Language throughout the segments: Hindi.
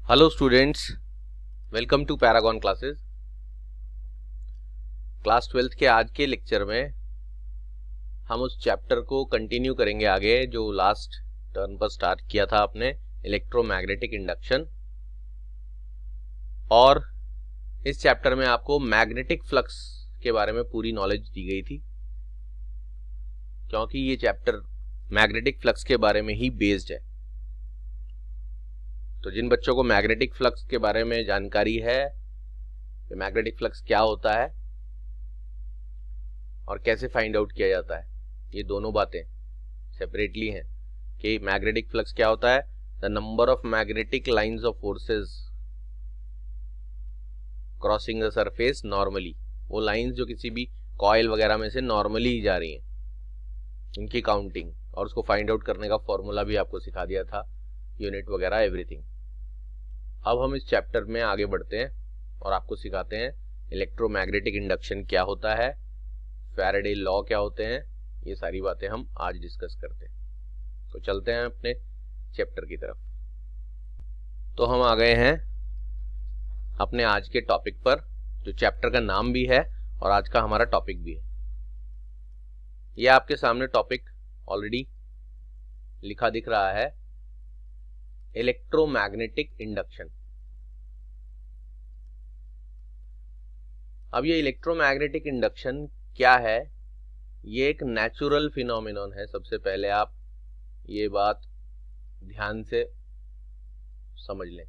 Hello students, welcome to Paragon classes. Class 12th के आज के लेक्चर में हम उस चैप्टर को कंटिन्यू करेंगे आगे जो लास्ट टर्न पर स्टार्ट किया था आपने, इलेक्ट्रोमैग्नेटिक इंडक्शन। और इस चैप्टर में आपको मैग्नेटिक फ्लक्स के बारे में पूरी नॉलेज दी गई थी, क्योंकि ये चैप्टर मैग्नेटिक फ्लक्स के बारे में ही बेस्ड है। तो जिन बच्चों को मैग्नेटिक फ्लक्स के बारे में जानकारी है कि मैग्नेटिक फ्लक्स क्या होता है और कैसे फाइंड आउट किया जाता है, ये दोनों बातें सेपरेटली हैं कि मैग्नेटिक फ्लक्स क्या होता है। The number of magnetic lines of forces crossing the surface normally, वो लाइंस जो किसी भी कॉइल वगैरह में से नॉर्मली ही जा रही हैं, इनकी काउंटिंग और उसको फाइंड आउट करने का फॉर्मूला भी आपको सिखा दिया था, यूनिट वगैरह एवरीथिंग। अब हम इस चैप्टर में आगे बढ़ते हैं और आपको सिखाते हैं इलेक्ट्रोमैग्नेटिक इंडक्शन क्या होता है, फैराडे लॉ क्या होते हैं, ये सारी बातें हम आज डिस्कस करते हैं। तो चलते हैं अपने चैप्टर की तरफ। तो हम आ गए हैं अपने आज के टॉपिक पर, जो चैप्टर का नाम भी है और आज का हमारा टॉपिक भी है। यह आपके सामने टॉपिक ऑलरेडी लिखा दिख रहा है, इलेक्ट्रोमैग्नेटिक इंडक्शन। अब ये इलेक्ट्रोमैग्नेटिक इंडक्शन क्या है? ये एक नेचुरल फिनोमिनन है। सबसे पहले आप ये बात ध्यान से समझ लें।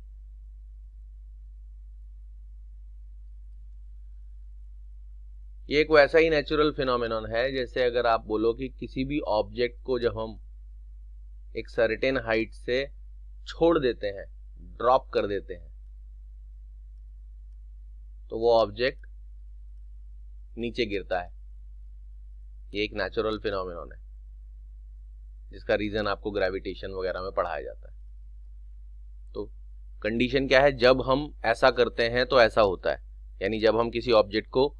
ये एक वैसा ही नेचुरल फिनोमिनन है जैसे अगर आप बोलो कि किसी भी ऑब्जेक्ट को जब हम एक सर्टेन हाइट से छोड़ देते हैं, ड्रॉप कर देते हैं, तो वो ऑब्जेक्ट नीचे गिरता है। ये एक नेचुरल फिनोमिनन है जिसका रीजन आपको ग्रेविटेशन वगैरह में पढ़ाया जाता है। तो कंडीशन क्या है? जब हम ऐसा करते हैं तो ऐसा होता है, यानी जब हम किसी ऑब्जेक्ट को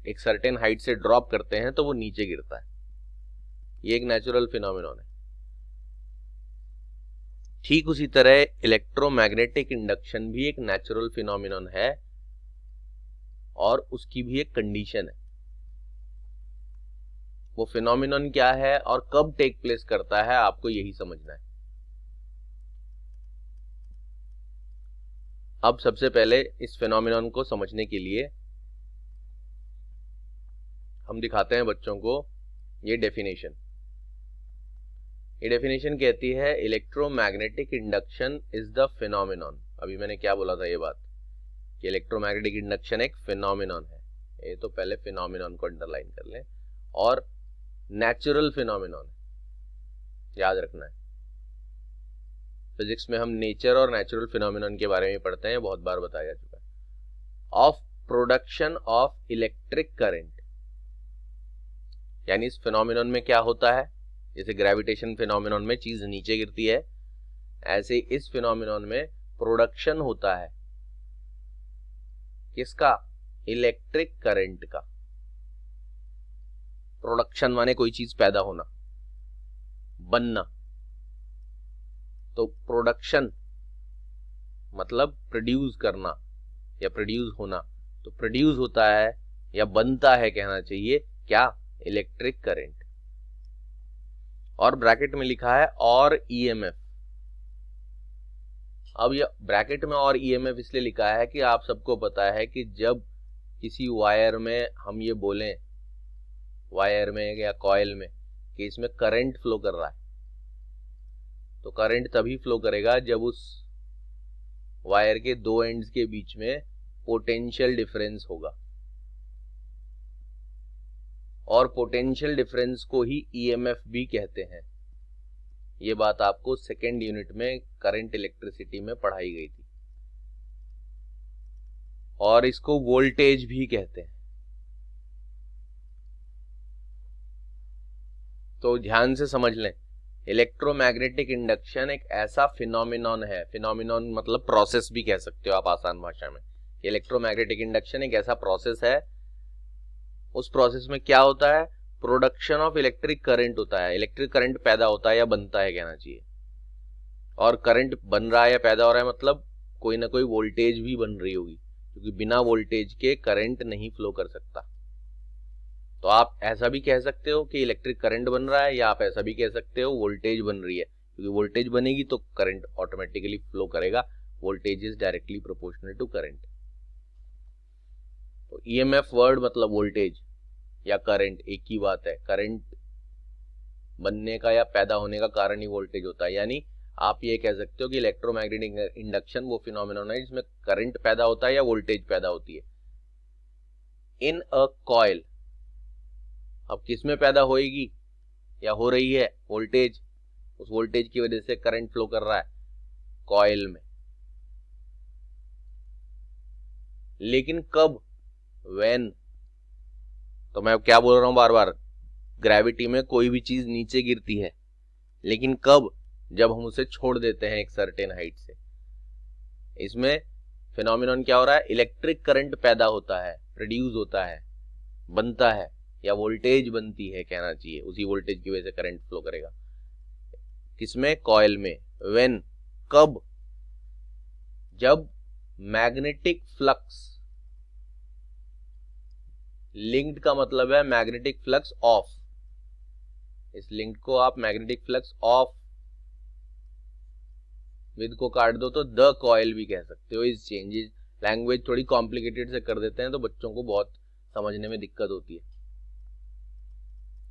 एक सर्टेन हाइट से ड्रॉप करते हैं तो वो नीचे गिरता है। ये एक नेचुरल फिनोमिनन है। ठीक उसी तरह इलेक्ट्रोमैग्नेटिक इंडक्शन भी एक नेचुरल फिनोमिनन है और उसकी भी एक कंडीशन है। वो फिनोमिनन क्या है और कब टेक प्लेस करता है, आपको यही समझना है। अब सबसे पहले इस फिनोमिनन को समझने के लिए हम दिखाते हैं बच्चों को ये डेफिनेशन। ये डेफिनेशन कहती है electromagnetic induction is the phenomenon. अभी मैंने क्या बोला था ये बात कि इलेक्ट्रोमैग्नेटिक इंडक्शन एक फिनोमिनन है। ये तो पहले फिनोमिनन को अंडरलाइन कर लें, और नेचुरल फिनोमिनन याद रखना है। फिजिक्स में हम नेचर और नेचुरल फिनोमिनन के बारे में पढ़ते हैं, बहुत बार बताया जा चुका है। Of production of electric current, यानी इस फिनोमिनन में क्या होता है, जैसे ग्रेविटेशन फिनोमिनन में चीज नीचे गिरती है, ऐसे इस फिनोमिनन में प्रोडक्शन होता है किसका? इलेक्ट्रिक करंट का। प्रोडक्शन माने कोई चीज पैदा होना, बनना। तो प्रोडक्शन मतलब प्रोड्यूस करना या प्रोड्यूस होना। तो प्रोड्यूस होता है या बनता है, कहना चाहिए क्या? Electric current. और ब्रैकेट में लिखा है और ईएमएफ। अब ये ब्रैकेट में और ईएमएफ इसलिए लिखा है कि आप सबको पता है कि जब किसी वायर में हम ये बोलें, वायर में या कॉइल में, कि इसमें करंट फ्लो कर रहा है, तो करंट तभी फ्लो करेगा जब उस वायर के दो एंड्स के बीच में पोटेंशियल डिफरेंस होगा, और पोटेंशियल डिफरेंस को ही ईएमएफ भी कहते हैं। ये बात आपको सेकेंड यूनिट में करंट इलेक्ट्रिसिटी में पढ़ाई गई थी। और इसको वोल्टेज भी कहते हैं। तो ध्यान से समझ लें, इलेक्ट्रोमैग्नेटिक इंडक्शन एक ऐसा फिनोमिनन है, फिनोमिनन मतलब प्रोसेस भी कह सकते हो आप आसान भाषा में। इलेक्ट्रोमैग्नेटिक इंडक्शन एक ऐसा प्रोसेस है, उस प्रोसेस में क्या होता है? प्रोडक्शन ऑफ इलेक्ट्रिक करंट होता है, इलेक्ट्रिक करंट पैदा होता है या बनता है कहना चाहिए। और करंट बन रहा है या पैदा हो रहा है मतलब कोई ना कोई वोल्टेज भी बन रही होगी, क्योंकि बिना वोल्टेज के करंट नहीं फ्लो कर सकता। तो आप ऐसा भी कह सकते हो कि इलेक्ट्रिक करंट बन रहा है, या आप ऐसा भी कह सकते हो वोल्टेज बन रही है, क्योंकि वोल्टेज बनेगी तो करंट ऑटोमेटिकली फ्लो करेगा। Voltage is directly proportional to current. तो ईएमएफ वर्ड मतलब वोल्टेज या करंट एक ही बात है। करंट बनने का या पैदा होने का कारण ही वोल्टेज होता है। यानी आप ये कह सकते हो कि इलेक्ट्रोमैग्नेटिक इंडक्शन वो फिनोमेनन है जिसमें करंट पैदा होता है या वोल्टेज पैदा होती है। इन अ कॉइल, अब किस में पैदा होएगी या हो रही है वोल्टेज, उस वोल्टेज की वजह से करंट फ्लो कर रहा है कॉइल में। लेकिन कब, व्हेन, तो मैं क्या बोल रहा हूं बार बार, ग्रेविटी में कोई भी चीज नीचे गिरती है, लेकिन कब, जब हम उसे छोड़ देते हैं एक सर्टेन हाइट से। इसमें फिनोमिनन क्या हो रहा है, इलेक्ट्रिक करंट पैदा होता है, प्रोड्यूस होता है, बनता है, या वोल्टेज बनती है कहना चाहिए। उसी वोल्टेज की वजह से करंट फ्लो करेगा। किसमें, कॉइल में। व्हेन, कब, जब मैग्नेटिक फ्लक्स, लिंक्ड का मतलब है मैग्नेटिक फ्लक्स ऑफ, इस लिंक को आप मैग्नेटिक फ्लक्स ऑफ विद को काट दो तो द कॉइल भी कह सकते हो। इस चेंजेस, लैंग्वेज थोड़ी कॉम्प्लिकेटेड से कर देते हैं तो बच्चों को बहुत समझने में दिक्कत होती है।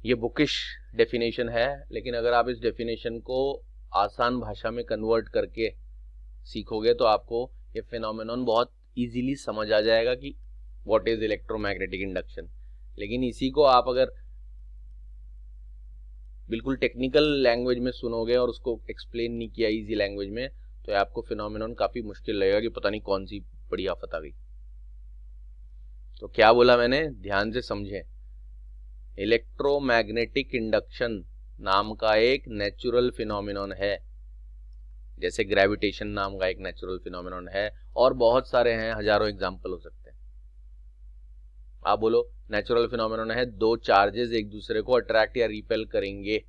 ये बुकिश डेफिनेशन है, लेकिन अगर आप इस डेफिनेशन को आसान भाषा में कन्वर्ट करके सीखोगे तो आपको ये फिनोमेनन बहुत इजीली समझ आ जाएगा कि व्हाट इज इलेक्ट्रोमैग्नेटिक इंडक्शन। लेकिन इसी को आप अगर बिल्कुल टेक्निकल लैंग्वेज में सुनोगे और उसको एक्सप्लेन नहीं किया इजी लैंग्वेज में, तो आपको फिनोमेनन काफी मुश्किल लगेगा कि पता नहीं कौन सी बड़ी आफत आ गई। तो क्या बोला मैंने, ध्यान से समझें। इलेक्ट्रोमैग्नेटिक इंडक्शन नाम का एक नेचुरल फिनोमेनन है, जैसे ग्रेविटेशन नाम का एक नेचुरल फिनोमेनन है, और बहुत सारे हैं, हजारों एग्जाम्पल हो सकते हैं। आप बोलो नेचुरल फिनोमेनन है, दो चार्जेस एक दूसरे को अट्रैक्ट या रिपेल करेंगे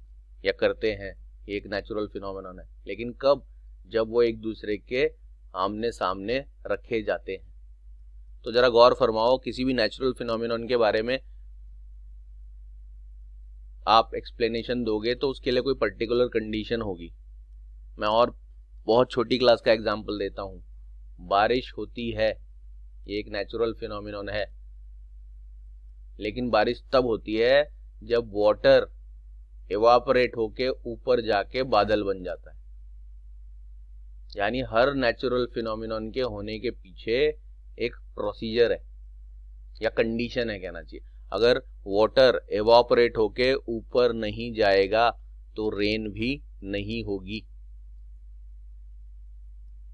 या करते हैं, ये एक नेचुरल फिनोमेनन है। लेकिन कब, जब वो एक दूसरे के आमने सामने रखे जाते हैं। तो जरा गौर फरमाओ, किसी भी नेचुरल फिनोमेनन के बारे में आप एक्सप्लेनेशन दोगे तो उसके लिए कोई पर्टिकुलर कंडीशन होगी। मैं और बहुत छोटी क्लास का एग्जांपल देता हूं। बारिश होती है, ये एक नेचुरल फिनोमेनन है, लेकिन बारिश तब होती है जब वाटर इवापोरेट होके ऊपर जाके बादल बन जाता है। यानी हर नेचुरल फिनोमेनन के होने के पीछे एक प्रोसीजर है या कंडीशन है कहना चाहिए। अगर वाटर इवापोरेट होके ऊपर नहीं जाएगा तो रेन भी नहीं होगी।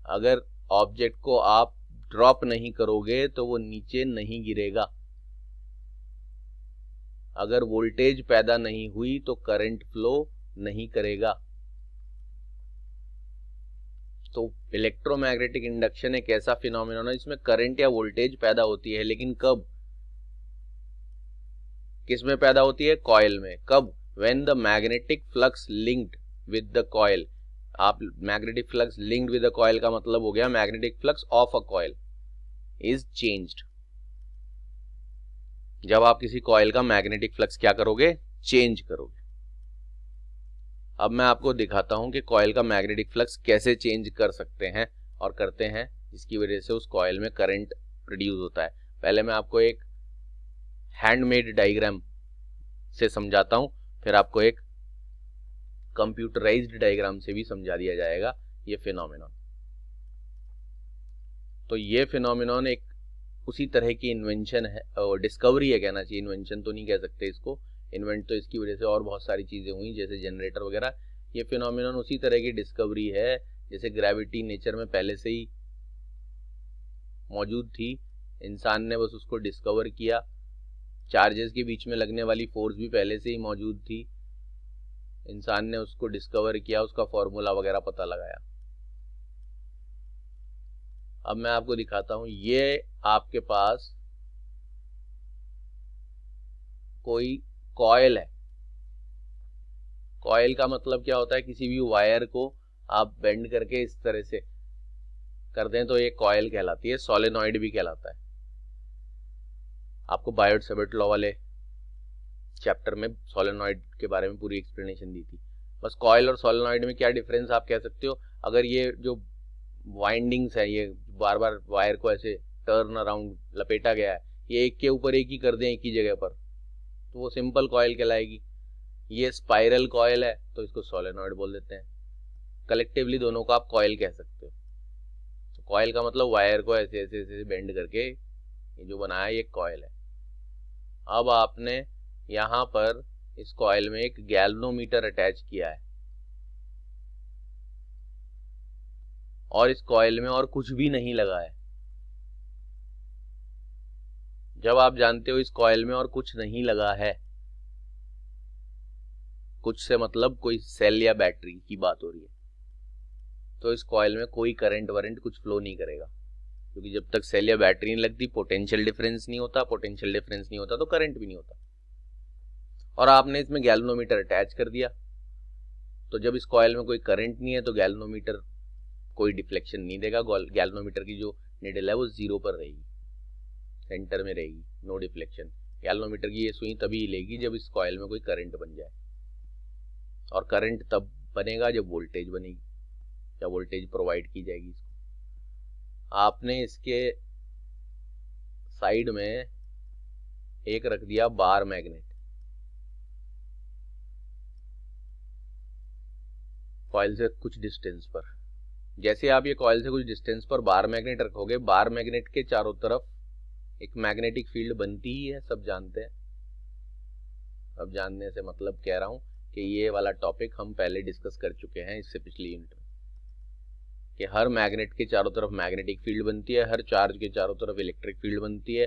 अगर ऑब्जेक्ट को आप ड्रॉप नहीं करोगे तो वो नीचे नहीं गिरेगा। अगर वोल्टेज पैदा नहीं हुई तो करंट फ्लो नहीं करेगा। तो इलेक्ट्रोमैग्नेटिक इंडक्शन एक ऐसा फिनोमेनन है जिसमें करंट या वोल्टेज पैदा होती है, लेकिन कब, किस में पैदा होती है, कॉइल में। कब, when the magnetic flux linked with the coil. आप magnetic flux linked with the coil का मतलब हो गया magnetic flux of a coil is changed. जब आप किसी कॉइल का मैग्नेटिक फ्लक्स क्या करोगे, चेंज करोगे। अब मैं आपको दिखाता हूं कि कॉइल का मैग्नेटिक फ्लक्स कैसे चेंज कर सकते हैं और करते हैं, जिसकी वजह से उस कॉइल में करंट प्रोड्यूस होता है। पहले मैं आपको एक हैंडमेड डायग्राम से समझाता हूं, फिर आपको एक कंप्यूटराइज्ड डायग्राम से भी समझा दिया जाएगा ये फिनोमेनन। तो ये फिनोमेनन एक उसी तरह की इन्वेंशन है, डिस्कवरी है कहना चाहिए, इन्वेंशन तो नहीं कह सकते इसको। इन्वेंट तो इसकी वजह से और बहुत सारी चीजें हुई, जैसे जनरेटर वगैरह। ये फिनोमेनन उसी तरह की डिस्कवरी है, जैसे ग्रेविटी नेचर में पहले से ही मौजूद थी, इंसान ने बस उसको डिस्कवर किया। चार्जेस के बीच में लगने वाली फोर्स भी पहले से ही मौजूद थी, इंसान ने उसको डिस्कवर किया, उसका फॉर्मूला वगैरह पता लगाया। अब मैं आपको दिखाता हूं, ये आपके पास कोई कॉइल है। कॉइल का मतलब क्या होता है, किसी भी वायर को आप बेंड करके इस तरह से कर दें तो ये कॉयल कहलाती है, सोलेनॉइड भी कहलाता है। आपको बायोट-सैवर्ट लॉ वाले चैप्टर में सोलेनॉइड के बारे में पूरी एक्सप्लेनेशन दी थी। बस कॉयल और सोलेनॉइड में क्या डिफरेंस आप कह सकते हो, अगर ये जो वाइंडिंग्स है, ये बार बार वायर को ऐसे टर्न अराउंड लपेटा गया है, ये एक के ऊपर एक ही कर दें एक ही जगह पर, तो वो सिंपल कॉयल कहलाएगी। ये स्पाइरल कॉयल है तो इसको सोलेनॉइड बोल देते हैं। कलेक्टिवली दोनों को आप कॉयल कह सकते हो। तो कॉयल का मतलब वायर को ऐसे ऐसे ऐसे बेंड करके ये जो बनाया ये कॉयल है। अब आपने यहाँ पर इस कॉयल में एक गैल्वेनोमीटर अटैच किया है और इस कॉयल में और कुछ भी नहीं लगा है। जब आप जानते हो इस कॉयल में और कुछ नहीं लगा है, कुछ से मतलब कोई सेल या बैटरी की बात हो रही है, तो इस कॉयल में कोई करंट वरेंट कुछ फ्लो नहीं करेगा, क्योंकि जब तक सेल या बैटरी नहीं लगती पोटेंशियल डिफरेंस नहीं होता, पोटेंशियल डिफरेंस नहीं होता तो करंट भी नहीं होता। और आपने इसमें गैल्वेनोमीटर अटैच कर दिया, तो जब इस कॉयल में कोई करंट नहीं है तो गैल्वेनोमीटर कोई डिफ्लेक्शन नहीं देगा। गैल्वेनोमीटर की जो निडल है वो 0 पर रहेगी, सेंटर में रहेगी, नो डिफ्लेक्शन। गैल्वेनोमीटर की ये सुई तभी हिलेगी जब इस कॉयल में कोई करंट बन जाए, और करंट तब बनेगा जब वोल्टेज बनेगी या वोल्टेज प्रोवाइड की जाएगी इसको। आपने इसके साइड में एक रख दिया बार मैग्नेट, कॉयल से कुछ डिस्टेंस पर। जैसे आप ये कॉयल से कुछ डिस्टेंस पर बार मैग्नेट रखोगे, बार मैग्नेट के चारों तरफ एक मैग्नेटिक फील्ड बनती ही है, सब जानते हैं। अब जानने से मतलब कह रहा हूं कि ये वाला टॉपिक हम पहले डिस्कस कर चुके हैं इससे पिछली यूनिट में, कि हर मैग्नेट के चारों तरफ मैग्नेटिक फील्ड बनती है, हर चार्ज के चारों तरफ इलेक्ट्रिक फील्ड बनती है,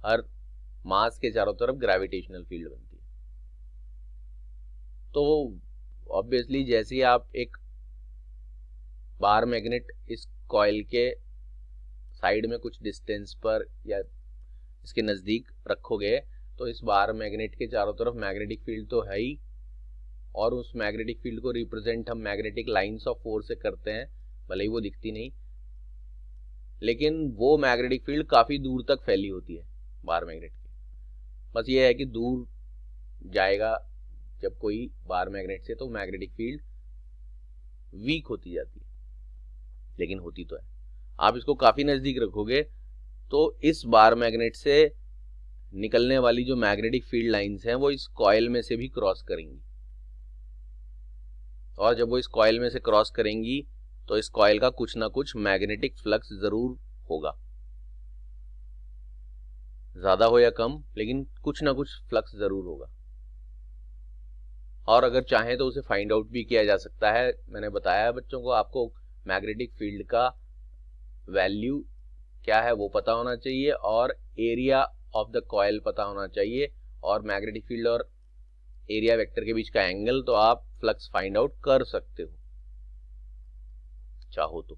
हर मास के चारों तरफ ग्रेविटेशनल फील्ड बनती है। तो ऑब्वियसली जैसे ही आप एक बार मैग्नेट इस कॉइल के साइड में कुछ डिस्टेंस पर या इसके नजदीक रखोगे, तो इस बार मैग्नेट के चारों तरफ मैग्नेटिक फील्ड तो है ही, और उस मैग्नेटिक फील्ड को रिप्रेजेंट हम मैग्नेटिक लाइंस ऑफ फोर्स से करते हैं, भले ही वो दिखती नहीं, लेकिन वो मैग्नेटिक फील्ड काफी दूर तक फैली होती है बार मैग्नेट की। बस ये है कि दूर जाएगा जब कोई बार मैग्नेट से, तो मैग्नेटिक फील्ड वीक होती जाती है, लेकिन होती तो है। आप इसको काफी नजदीक रखोगे तो इस बार मैग्नेट से निकलने वाली जो मैग्नेटिक फील्ड लाइंस हैं वो इस कॉइल में से भी क्रॉस करेंगी, और जब वो इस कॉइल में से क्रॉस करेंगी तो इस कॉइल का कुछ ना कुछ मैग्नेटिक फ्लक्स जरूर होगा, ज्यादा हो या कम, लेकिन कुछ ना कुछ फ्लक्स जरूर होगा। और अगर चाहे तो उसे फाइंड आउट भी किया जा सकता है। मैंने बताया बच्चों को, आपको मैग्नेटिक फील्ड का वैल्यू क्या है वो पता होना चाहिए, और एरिया ऑफ द कॉइल पता होना चाहिए, और मैग्नेटिक फील्ड और एरिया वेक्टर के बीच का एंगल, तो आप फ्लक्स फाइंड आउट कर सकते हो चाहो तो।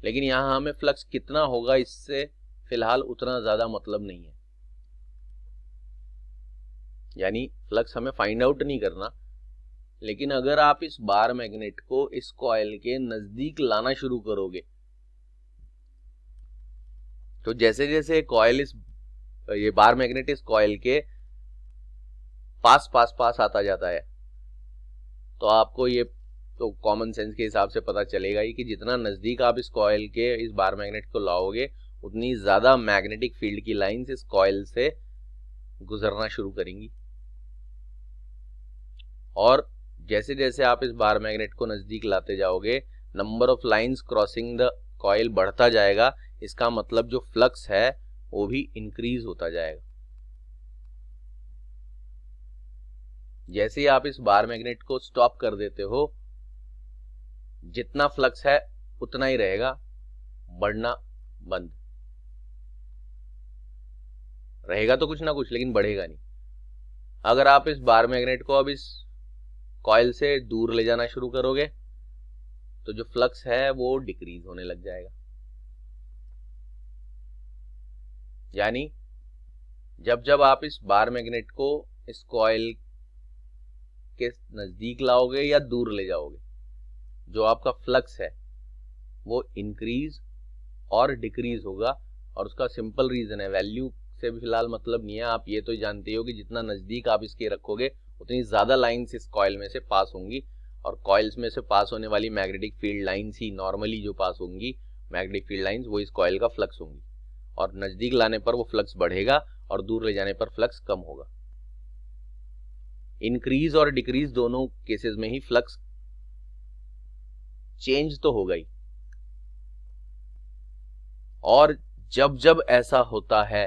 लेकिन यहां हमें फ्लक्स कितना होगा इससे फिलहाल उतना ज्यादा मतलब नहीं है, यानी फ्लक्स हमें फाइंड आउट नहीं करना। लेकिन अगर आप इस बार मैग्नेट को इस कॉइल के नजदीक लाना शुरू करोगे, तो जैसे जैसे कॉइल ये बार मैग्नेट इस कॉइल के पास पास पास आता जाता है, तो आपको ये तो कॉमन सेंस के हिसाब से पता चलेगा ही कि जितना नजदीक आप इस कॉइल के इस बार मैग्नेट को लाओगे, उतनी ज्यादा मैग्नेटिक फील्ड की लाइंस इस कॉइल से गुजरना शुरू करेंगी। और जैसे जैसे आप इस बार मैग्नेट को नजदीक लाते जाओगे, number of lines crossing the coil बढ़ता जाएगा। इसका मतलब जो फ्लक्स है वो भी इंक्रीज होता जाएगा। जैसे ही आप इस बार मैग्नेट को स्टॉप कर देते हो, जितना फ्लक्स है उतना ही रहेगा, बढ़ना बंद रहेगा तो कुछ ना कुछ, लेकिन बढ़ेगा नहीं। अगर आप इस बार मैग्नेट को अब इस कॉइल से दूर ले जाना शुरू करोगे, तो जो फ्लक्स है वो डिक्रीज होने लग जाएगा। यानी जब जब आप इस बार मैग्नेट को इस कॉइल के नजदीक लाओगे या दूर ले जाओगे, जो आपका फ्लक्स है वो इंक्रीज और डिक्रीज होगा। और उसका सिंपल रीजन है, वैल्यू से भी फिलहाल मतलब नहीं है, आप ये तो जानते हो कि जितना नजदीक आप इसके रखोगे उतनी ज्यादा लाइंस इस कॉइल में से पास होंगी, और कॉइल्स में से पास होने वाली मैग्नेटिक फील्ड लाइंस ही नॉर्मली जो पास होंगी, मैग्नेटिक फील्ड लाइंस, वो इस कॉइल का फ्लक्स होंगी। और नजदीक लाने पर वो फ्लक्स बढ़ेगा और दूर ले जाने पर फ्लक्स कम होगा। इंक्रीज और डिक्रीज दोनों केसेस में ही फ्लक्स चेंज तो होगा ही। और जब जब ऐसा होता है,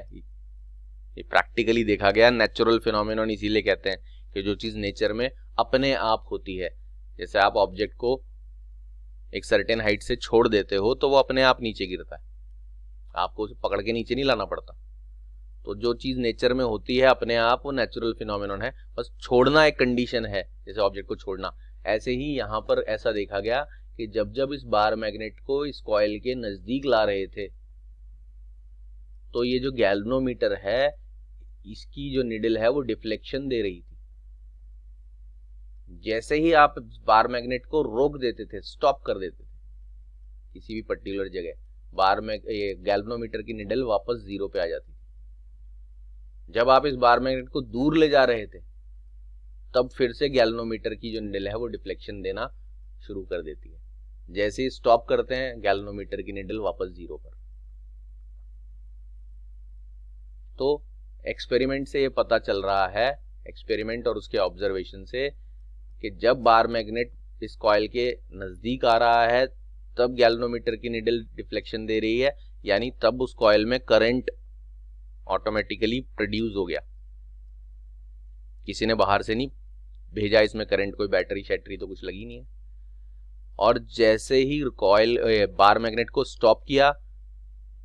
ये प्रैक्टिकली देखा गया, नेचुरल फिनोमेनन इसीलिए कहते हैं कि जो चीज नेचर में अपने आप होती है, जैसे आप ऑब्जेक्ट को एक सर्टेन हाइट से छोड़ देते हो तो वो अपने आप नीचे गिरता है, आपको उसे पकड़ के नीचे नहीं लाना पड़ता। तो जो चीज नेचर में होती है अपने आप, वो नेचुरल फिनोमेनन है, बस छोड़ना एक कंडीशन है, जैसे ऑब्जेक्ट को छोड़ना। ऐसे ही यहां पर ऐसा देखा गया कि जब जब इस बार मैग्नेट को इस कॉइल के नजदीक ला रहे थे, तो ये जो गैल्वेनोमीटर है, इसकी जो निडल है वो डिफ्लेक्शन दे रही थी। जैसे ही आप बार मैग्नेट को रोक देते थे, स्टॉप कर देते थे किसी भी पर्टिकुलर जगह, बार में ये गैल्वेनोमीटर की निडल वापस जीरो पे आ जाती थी। जब आप इस बार मैग्नेट को दूर ले जा रहे थे, तब फिर से गैल्वेनोमीटर की जो निडल है वो डिफ्लेक्शन देना शुरू कर देती है। जैसे ही स्टॉप करते हैं, गैल्वेनोमीटर की निडल वापस जीरो पर। तो एक्सपेरिमेंट से ये पता चल रहा है, एक्सपेरिमेंट और उसके ऑब्जर्वेशन से, कि जब बार मैग्नेट इस कॉइल के नजदीक आ रहा है तब गैल्वेनोमीटर की निडल डिफ्लेक्शन दे रही है, यानी तब उस कॉइल में करंट ऑटोमेटिकली प्रोड्यूस हो गया। किसी ने बाहर से नहीं भेजा इसमें करंट, कोई बैटरी शैटरी तो कुछ लगी नहीं है। और जैसे ही कॉइल बार मैग्नेट को स्टॉप किया,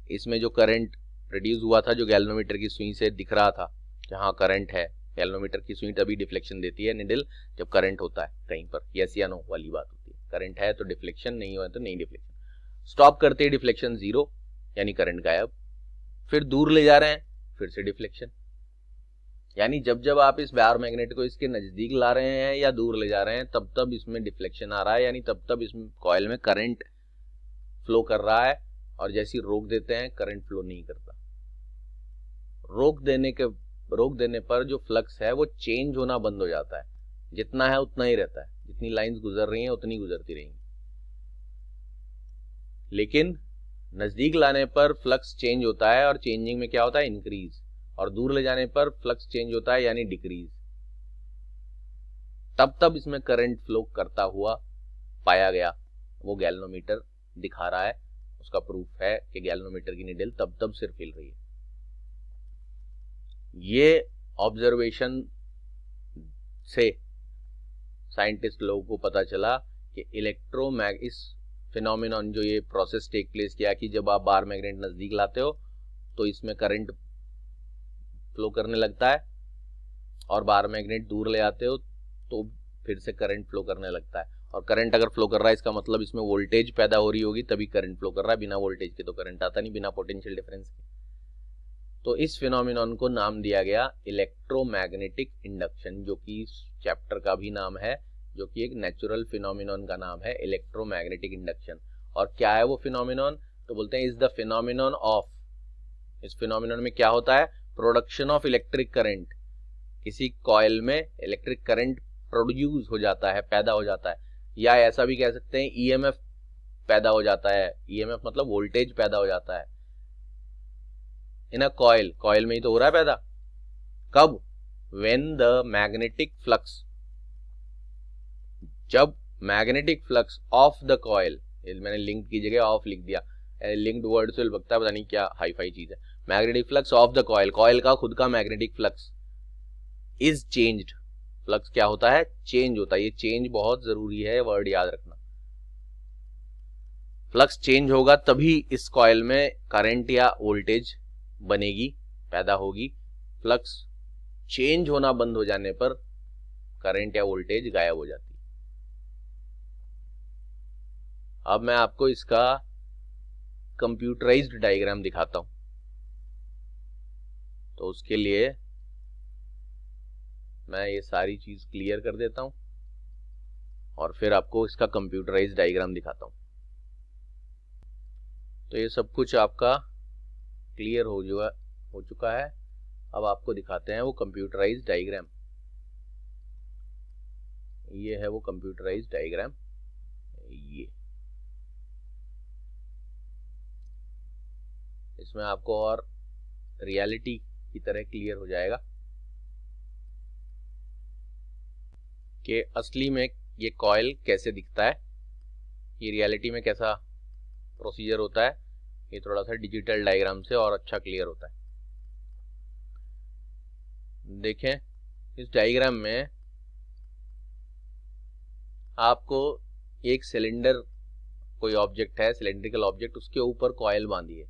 इसमें जो करंट प्रोड्यूस हुआ था, जो गैल्वेनोमीटर की सुई से दिख रहा था कि हाँ करंट है, गैल्वेनोमीटर की सुई तभी डिफ्लेक्शन देती है निडल जब करंट होता है कहीं पर, यस या नो वाली बात होती है। करंट है तो डिफ्लेक्शन, नहीं हुआ तो नहीं डिफ्लेक्शन। स्टॉप करते ही डिफ्लेक्शन जीरो, यानी करंट गायब। फिर दूर ले जा रहे हैं, फिर से डिफ्लेक्शन। यानी जब जब आप इस बार मैग्नेट को इसके नजदीक ला रहे हैं या दूर ले जा रहे हैं, तब तब इसमें डिफ्लेक्शन आ रहा है, यानी तब तब इसमें कॉइल में करंट फ्लो कर रहा है। और जैसे ही रोक देते हैं, करंट फ्लो नहीं करता। रोक देने पर जो फ्लक्स है वो चेंज होना बंद हो जाता है, जितना है उतना ही रहता है, जितनी लाइंस गुजर रही हैं उतनी गुजरती रहेंगी। लेकिन नजदीक लाने पर फ्लक्स चेंज होता है, और चेंजिंग में क्या होता है, इंक्रीज, और दूर ले जाने पर फ्लक्स चेंज होता है, यानी डिक्रीज। तब तब इसमें करंट फ्लो करता हुआ पाया गया, वो गैल्वेनोमीटर दिखा रहा है, उसका प्रूफ है कि गैल्वेनोमीटर की निडल तब तब सिर्फ हिल रही है। ये ऑब्जर्वेशन से साइंटिस्ट लोगों को पता चला कि इस फिनोमेनन, जो ये प्रोसेस टेक प्लेस किया कि जब आप बार मैग्नेट नजदीक लाते हो तो इसमें करंट फ्लो करने लगता है, और बार मैग्नेट दूर ले आते हो तो फिर से करंट फ्लो करने लगता है। और करंट अगर फ्लो कर रहा है, इसका मतलब इसमें वोल्टेज पैदा हो रही होगी, तभी करंट फ्लो कर रहा है। बिना वोल्टेज के तो करंट आता नहीं, बिना पोटेंशियल डिफरेंस के। तो इस फिनोमेनन को नाम दिया गया इलेक्ट्रोमैग्नेटिक इंडक्शन, जो कि इस चैप्टर का भी नाम है, जो कि एक नेचुरल फिनोमेनन का नाम है, इलेक्ट्रोमैग्नेटिक इंडक्शन। और क्या है वो फिनोमेनन, तो बोलते हैं इज द फिनोमेनन ऑफ, इस फिनोमेनन में क्या होता है, प्रोडक्शन ऑफ इलेक्ट्रिक करंट। किसी कॉइल में इलेक्ट्रिक करंट प्रोड्यूस हो जाता है, पैदा हो जाता है, या ऐसा भी कह सकते हैं ईएमएफ पैदा हो जाता है। ईएमएफ मतलब वोल्टेज पैदा हो जाता है इन अ कॉइल, कॉइल में ही तो हो रहा है पैदा। कब, व्हेन द मैग्नेटिक फ्लक्स, जब magnetic flux of the coil, मैंने लिंक की जगह ऑफ लिख दिया, लिंक्ड वर्ड से लगता है पता नहीं क्या हाई फाई चीज है। Magnetic flux of the coil, coil का खुद का magnetic flux is changed. Flux क्या होता है, चेंज होता है। ये चेंज बहुत जरूरी है, वर्ड याद रखना। फ्लक्स चेंज होगा तभी इस कॉइल में करंट या वोल्टेज बनेगी, पैदा होगी। फ्लक्स चेंज होना बंद हो जाने पर करंट या वोल्टेज गायब हो जाती है। अब मैं आपको इसका कंप्यूटराइज्ड डायग्राम दिखाता हूं। तो उसके लिए मैं ये सारी चीज क्लियर कर देता हूं। और फिर आपको इसका कंप्यूटराइज डायग्राम दिखाता हूँ। तो ये सब कुछ आपका क्लियर हो चुका है। अब आपको दिखाते हैं वो कंप्यूटराइज डायग्राम। ये है वो कंप्यूटराइज डायग्राम। ये इसमें आपको और रियलिटी की तरह क्लियर हो जाएगा कि असली में ये कॉइल कैसे दिखता है, ये रियलिटी में कैसा प्रोसीजर होता है। ये थोड़ा सा डिजिटल डायग्राम से और अच्छा क्लियर होता है। देखें इस डायग्राम में आपको एक सिलेंडर, कोई ऑब्जेक्ट है, सिलेंड्रिकल ऑब्जेक्ट, उसके ऊपर कॉइल बांधी है।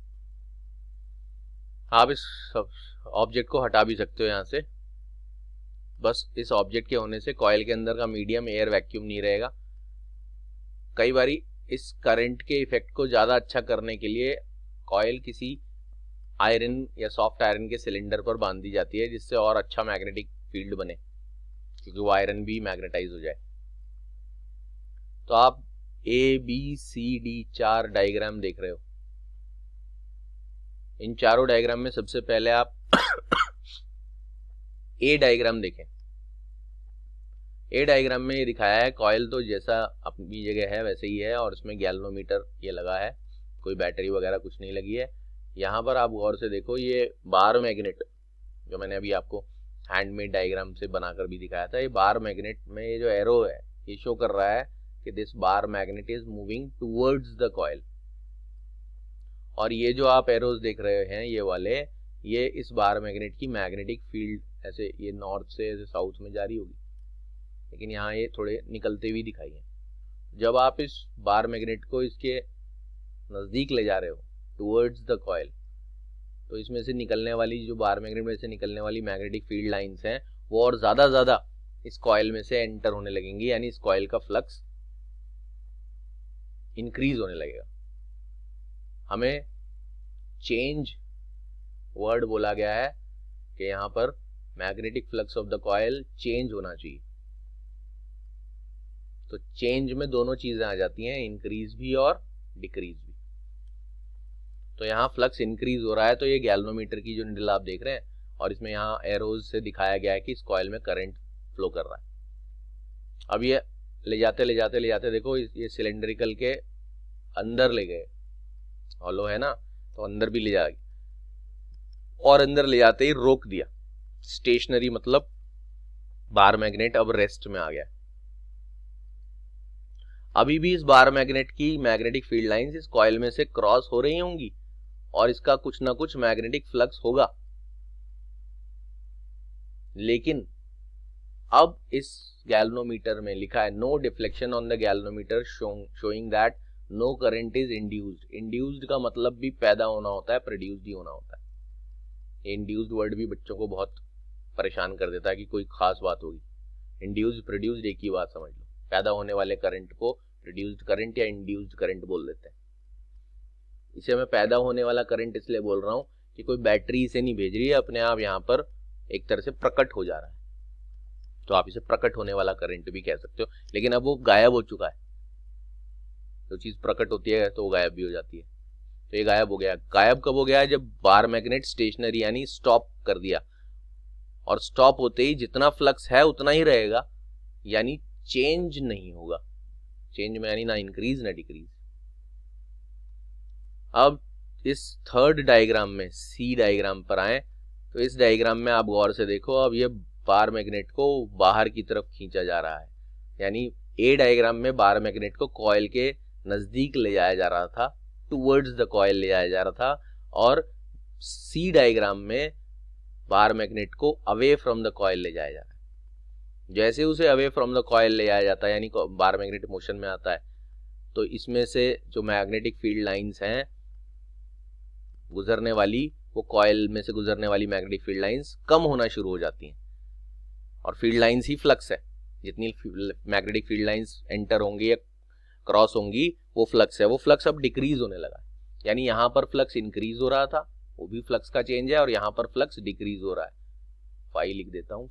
आप इस ऑब्जेक्ट को हटा भी सकते हो यहाँ से। बस इस ऑब्जेक्ट के होने से कॉइल के अंदर का मीडियम एयर वैक्यूम नहीं रहेगा। कई बारी इस करंट के इफेक्ट को ज़्यादा अच्छा करने के लिए कॉइल किसी आयरन या सॉफ्ट आयरन के सिलेंडर पर बांध दी जाती है, जिससे और अच्छा मैग्नेटिक फील्ड बने, क्योंकि वो आयरन भी मैग्नेटाइज हो जाए। तो आप ABCD 4 डायग्राम देख रहे हो। इन चारों डायग्राम में सबसे पहले आप ए डायग्राम देखें। ए डायग्राम में ये दिखाया है कॉइल तो जैसा अपनी जगह है वैसे ही है, और इसमें गैल्वेनोमीटर ये लगा है, कोई बैटरी वगैरह कुछ नहीं लगी है। यहाँ पर आप गौर से देखो, ये बार मैग्नेट जो मैंने अभी आपको हैंडमेड डायग्राम से बनाकर भी दिखाया था, ये बार मैग्नेट में ये जो एरो है ये शो कर रहा है कि this bar magnet is moving towards the coil. और ये जो आप एरोज देख रहे हैं ये वाले, ये इस बार मैग्नेट की मैग्नेटिक फील्ड ऐसे ये नॉर्थ से ऐसे साउथ में जारी होगी, लेकिन यहाँ ये थोड़े निकलते हुए दिखाई है। जब आप इस बार मैग्नेट को इसके नज़दीक ले जा रहे हो टूवर्ड्स द कॉइल, तो इसमें से निकलने वाली, जो बार मैग्नेट में से निकलने वाली मैग्नेटिक फील्ड लाइंस हैं, वो और ज़्यादा इस कॉइल में से एंटर होने लगेंगी, यानी इस कॉइल का फ्लक्स इंक्रीज होने लगेगा। हमें चेंज वर्ड बोला गया है कि यहाँ पर magnetic flux of the coil change होना चाहिए। तो चेंज में दोनों चीजें आ जाती हैं, इंक्रीज भी और डिक्रीज भी। तो यहाँ फ्लक्स इंक्रीज हो रहा है, तो ये गैल्वेनोमीटर की जो निडल आप देख रहे हैं, और इसमें यहाँ एरोज से दिखाया गया है कि इस कॉइल में करंट फ्लो कर रहा है। अब ये ले जाते देखो, ये सिलेंड्रिकल के अंदर ले गए, हॉलो है ना, तो अंदर भी ले जाएगी, और अंदर ले जाते ही रोक दिया। स्टेशनरी मतलब बार मैग्नेट अब रेस्ट में आ गया। अभी भी इस बार मैग्नेट की मैग्नेटिक फील्ड लाइंस इस कॉइल में से क्रॉस हो रही होंगी, और इसका कुछ ना कुछ मैग्नेटिक फ्लक्स होगा। लेकिन अब इस गैल्वेनोमीटर में लिखा है no deflection on the galvanometer showing that no current is induced. Induced का मतलब भी पैदा होना होता है, प्रोड्यूस्ड ही होना होता है। इंड्यूस्ड वर्ड भी बच्चों को बहुत परेशान कर देता है कि कोई खास बात होगी। इंड्यूस्ड प्रोड्यूस्ड एक ही बात समझ लो। पैदा होने वाले करंट को प्रोड्यूस्ड करंट या इंड्यूस्ड करंट बोल देते हैं। इसे मैं पैदा होने वाला करंट इसलिए बोल रहा हूँ कि कोई बैटरी इसे नहीं भेज रही है, अपने आप यहाँ पर एक तरह से प्रकट हो जा रहा है, तो आप इसे प्रकट होने वाला करंट भी कह सकते हो। लेकिन अब वो गायब हो चुका है। जो चीज प्रकट होती है तो वो गायब भी हो जाती है, तो ये गायब हो गया। गायब कब हो गया? जब बार मैग्नेट स्टेशनरी यानी स्टॉप कर दिया, और स्टॉप होते ही जितना फ्लक्स है उतना ही रहेगा, यानी चेंज नहीं होगा। चेंज में यानी ना इंक्रीज ना डिक्रीज। अब इस थर्ड डायग्राम में, सी डायग्राम पर आए, तो इस डायग्राम में आप गौर से देखो, अब ये बार मैग्नेट को बाहर की तरफ खींचा जा रहा है। यानी ए डायग्राम में बार मैग्नेट को कॉइल के नजदीक ले जाया जा रहा था, टूवर्ड्स द कॉइल ले जाया जा रहा था, और सी डायग्राम में बार मैग्नेट को अवे फ्रॉम द कॉइल ले जाया जा रहा है। जैसे उसे अवे फ्रॉम द कॉइल ले जाया जाता है, यानी बार मैग्नेट मोशन में आता है, तो इसमें से जो मैग्नेटिक फील्ड लाइंस हैं गुजरने वाली, वो कॉइल में से गुजरने वाली मैग्नेटिक फील्ड लाइंस कम होना शुरू हो जाती हैं। और फील्ड लाइंस ही फ्लक्स है। जितनी मैग्नेटिक फील्ड लाइंस एंटर होंगी या क्रॉस होंगी, वो फ्लक्स है। वो फ्लक्स अब डिक्रीज होने लगा, यानी यहाँ पर फ्लक्स इंक्रीज हो रहा था, वो भी फ्लक्स का चेंज है, और यहाँ पर फ्लक्स डिक्रीज हो रहा है। फाई लिख देता हूँ,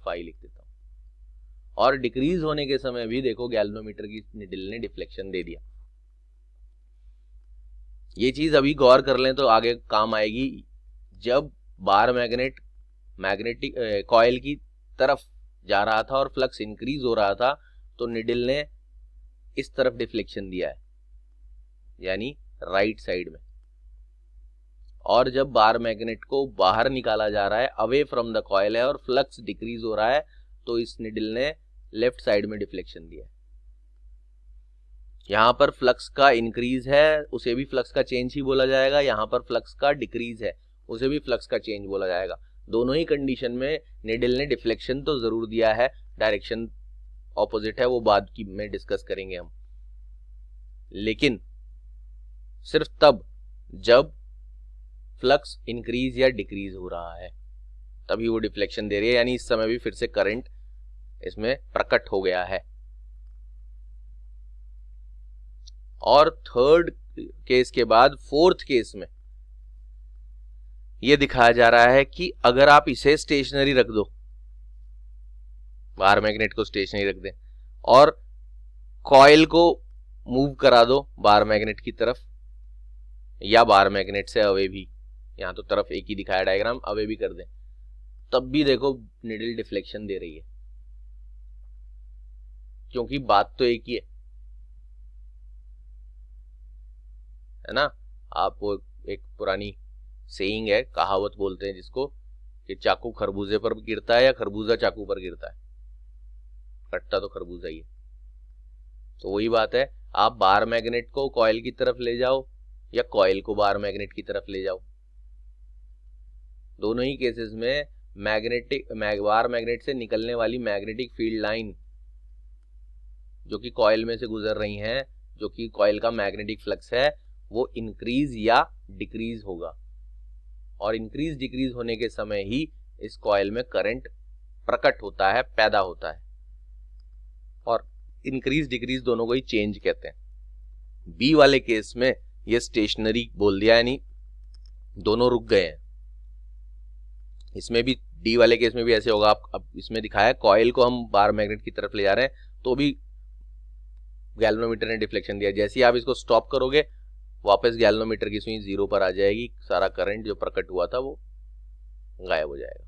और डिक्रीज होने के समय भी देखो गैल्वेनोमीटर की निडल ने डिफ्लेक्शन दे दिया। ये चीज अभी गौर कर लें तो आगे काम आएगी। जब बार मैग्नेटिक कॉइल की तरफ जा रहा था और फ्लक्स इंक्रीज हो रहा था तो निडल ने इस तरफ डिफ्लेक्शन दिया है, यानी राइट साइड में। और जब बार मैग्नेट को बाहर निकाला जा रहा है, अवे फ्रॉम द कॉइल है और फ्लक्स डिक्रीज हो रहा है, तो इस निडल ने लेफ्ट साइड में डिफ्लेक्शन दिया है। यहां पर फ्लक्स का इंक्रीज है, उसे भी फ्लक्स का चेंज ही बोला जाएगा। यहां पर फ्लक्स का डिक्रीज है, उसे भी फ्लक्स का चेंज बोला जाएगा। दोनों ही कंडीशन में निडल ने डिफ्लेक्शन तो जरूर दिया है, डायरेक्शन ऑपोजिट है, वो बाद की में डिस्कस करेंगे हम। लेकिन सिर्फ तब जब फ्लक्स इंक्रीज या डिक्रीज हो रहा है तभी वो डिफ्लेक्शन दे रही है, यानी इस समय भी फिर से करंट इसमें प्रकट हो गया है। और थर्ड केस के बाद फोर्थ केस में यह दिखाया जा रहा है कि अगर आप इसे स्टेशनरी रख दो, बार मैग्नेट को स्टेशनरी रख दें और कॉइल को मूव करा दो बार मैग्नेट की तरफ या बार मैग्नेट से अवे भी, यहां तो तरफ एक ही दिखाया डायग्राम, अवे भी कर दें, तब भी देखो निडल डिफ्लेक्शन दे रही क्योंकि बात तो एक ही है ना। आप वो एक पुरानी सेइंग है, कहावत बोलते हैं जिसको, कि चाकू खरबूजे पर गिरता है या खरबूजा चाकू पर गिरता है, कटता तो खरबूजा ही है। तो वही बात है, आप बार मैग्नेट को कॉइल की तरफ ले जाओ या कॉइल को बार मैग्नेट की तरफ ले जाओ, दोनों ही केसेस में बार मैग्नेट से निकलने वाली मैग्नेटिक फील्ड लाइन जो कि कॉइल में से गुजर रही हैं, जो कि कॉइल का मैग्नेटिक फ्लक्स है, वो इंक्रीज या डिक्रीज होगा। और इंक्रीज डिक्रीज होने के समय ही इस कॉइल में करंट प्रकट होता है, पैदा होता है। और इंक्रीज डिक्रीज दोनों को ही चेंज कहते हैं। बी वाले केस में ये स्टेशनरी बोल दिया, यानी दोनों रुक गए हैं। इसमें भी डी वाले केस में भी ऐसे होगा। अब इसमें दिखाया कॉइल को हम बार मैग्नेट की तरफ ले जा रहे हैं तो भी गैल्वेनोमीटर ने डिफ्लेक्शन दिया। जैसे ही आप इसको स्टॉप करोगे वापस गैल्वेनोमीटर की सुई जीरो पर आ जाएगी, सारा करंट जो प्रकट हुआ था वो गायब हो जाएगा,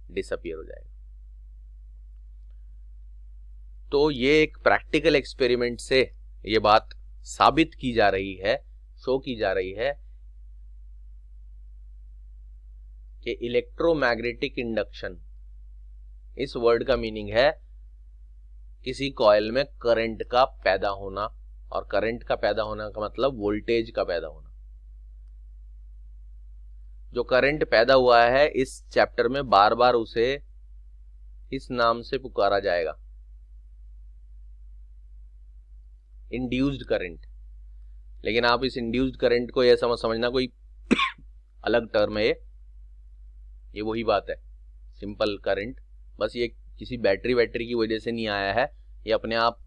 डिसअपियर हो जाएगा। तो ये एक प्रैक्टिकल एक्सपेरिमेंट से ये बात साबित की जा रही है, शो की जा रही है कि इलेक्ट्रोमैग्नेटिक इंडक्शन, इस वर्ड का मीनिंग है किसी कॉइल में करंट का पैदा होना, और करंट का पैदा होना का मतलब वोल्टेज का पैदा होना। जो करंट पैदा हुआ है इस चैप्टर में बार बार उसे इस नाम से पुकारा जाएगा, इंड्यूस्ड करंट। लेकिन आप इस इंड्यूस्ड करंट को यह समझना कोई अलग टर्म है, ये वही बात है, सिंपल करंट। बस ये किसी बैटरी की वजह से नहीं आया है, ये अपने आप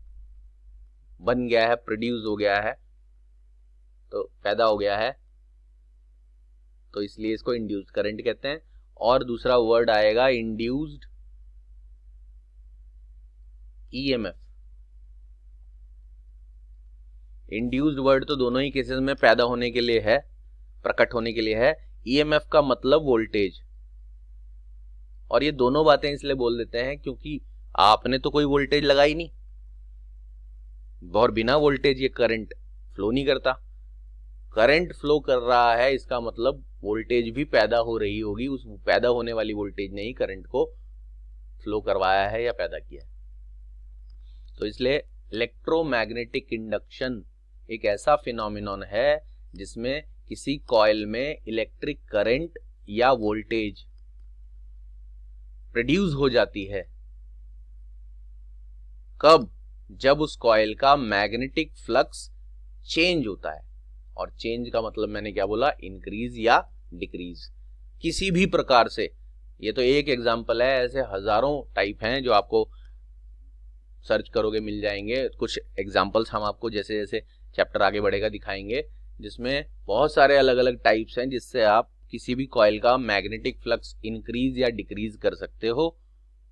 बन गया है, प्रोड्यूस हो गया है, तो पैदा हो गया है, तो इसलिए इसको इंड्यूस्ड करंट कहते हैं। और दूसरा वर्ड आएगा इंड्यूस्ड ईएमएफ। इंड्यूस्ड वर्ड तो दोनों ही केसेस में पैदा होने के लिए है, प्रकट होने के लिए है। ईएमएफ का मतलब वोल्टेज। और ये दोनों बातें इसलिए बोल देते हैं क्योंकि आपने तो कोई वोल्टेज लगाई नहीं, और बिना वोल्टेज ये करंट फ्लो नहीं करता। करंट फ्लो कर रहा है, इसका मतलब वोल्टेज भी पैदा हो रही होगी, उस पैदा होने वाली वोल्टेज ने ही करंट को फ्लो करवाया है या पैदा किया है। तो इसलिए इलेक्ट्रोमैग्नेटिक इंडक्शन एक ऐसा फिनोमिनन है जिसमें किसी कॉइल में इलेक्ट्रिक करंट या वोल्टेज प्रोड्यूस हो जाती है। कब? जब उस कॉइल का मैग्नेटिक फ्लक्स चेंज होता है। और चेंज का मतलब मैंने क्या बोला, इंक्रीज या डिक्रीज, किसी भी प्रकार से। ये तो एक एग्जांपल है, ऐसे हजारों टाइप हैं जो आपको सर्च करोगे मिल जाएंगे। कुछ एग्जांपल्स हम आपको जैसे जैसे चैप्टर आगे बढ़ेगा दिखाएंगे, जिसमें बहुत सारे अलग अलग टाइप्स हैं जिससे आप किसी भी कॉइल का मैग्नेटिक फ्लक्स इंक्रीज या डिक्रीज कर सकते हो,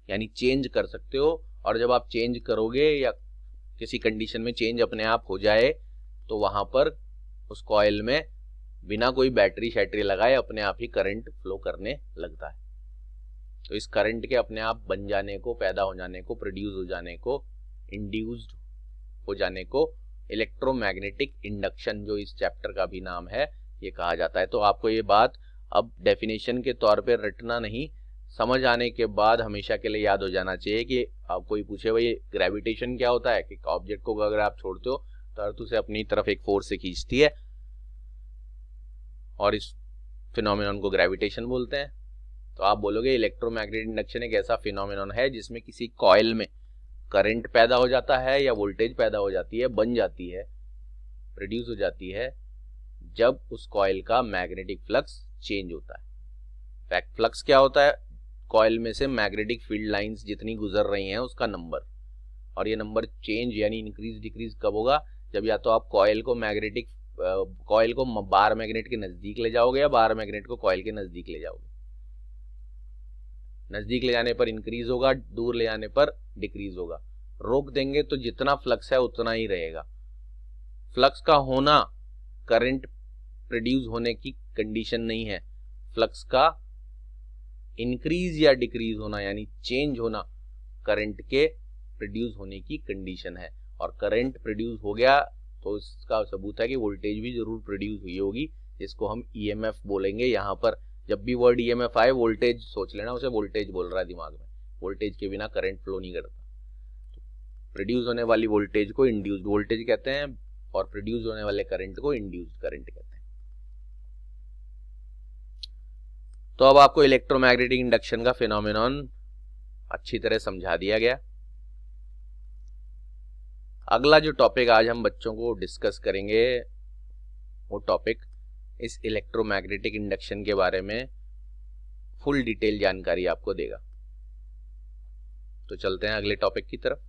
यानी चेंज कर सकते हो। और जब आप चेंज करोगे या किसी कंडीशन में चेंज अपने आप हो जाए तो वहां पर उस कॉइल में बिना कोई बैटरी शैटरी लगाए अपने आप ही करंट फ्लो करने लगता है। तो इस करंट के अपने आप बन जाने को, पैदा हो जाने को, प्रोड्यूस हो जाने को, इंड्यूस्ड हो जाने को इलेक्ट्रोमैग्नेटिक इंडक्शन, जो इस चैप्टर का भी नाम है, ये कहा जाता है। तो आपको ये बात अब डेफिनेशन के तौर पे रटना नहीं, समझ आने के बाद हमेशा के लिए याद हो जाना चाहिए कि आप कोई पूछे भाई ग्रेविटेशन क्या होता है, कि ऑब्जेक्ट को अगर आप छोड़ते हो तो अर्थ उसे अपनी तरफ एक फोर्स से खींचती है और इस फिनोमिनन को ग्रेविटेशन बोलते हैं। तो आप बोलोगे इलेक्ट्रोमैग्नेटिक इंडक्शन एक ऐसा फिनोमिनन है जिसमें किसी कॉइल में करंट पैदा हो जाता है या वोल्टेज पैदा हो जाती है, बन जाती है, प्रोड्यूस हो जाती है जब उस कॉइल का मैग्नेटिक फ्लक्स चेंज होता है। फ्लक्स क्या होता है? कॉइल में से मैग्नेटिक फील्ड लाइंस जितनी गुजर रही हैं उसका नंबर, और ये नंबर चेंज यानी इंक्रीज डिक्रीज कब होगा? जब या तो आप कॉइल को बार मैग्नेट के नजदीक ले जाओगे या बार मैग्नेट को कॉइल के नजदीक ले जाओगे। नजदीक ले जाने पर इंक्रीज होगा, दूर ले जाने पर डिक्रीज होगा। रोक देंगे तो जितना फ्लक्स है उतना ही रहेगा। फ्लक्स का होना करंट प्रोड्यूस होने की कंडीशन नहीं है, फ्लक्स का इंक्रीज या डिक्रीज होना यानी चेंज होना करंट के प्रोड्यूस होने की कंडीशन है। और करंट प्रोड्यूस हो गया तो इसका सबूत है कि वोल्टेज भी जरूर प्रोड्यूस हुई होगी, जिसको हम ईएमएफ बोलेंगे। यहाँ पर जब भी वर्ड ईएमएफ आए वोल्टेज सोच लेना, उसे वोल्टेज बोल रहा है दिमाग में। वोल्टेज के बिना करंट फ्लो नहीं करता। तो प्रोड्यूस होने वाली वोल्टेज को इंड्यूस्ड वोल्टेज कहते हैं और प्रोड्यूस होने वाले करंट को इंड्यूस्ड करंट कहते हैं। तो अब आपको इलेक्ट्रोमैग्नेटिक इंडक्शन का फिनोमेनन अच्छी तरह समझा दिया गया। अगला जो टॉपिक आज हम बच्चों को डिस्कस करेंगे वो टॉपिक इस इलेक्ट्रोमैग्नेटिक इंडक्शन के बारे में फुल डिटेल जानकारी आपको देगा। तो चलते हैं अगले टॉपिक की तरफ।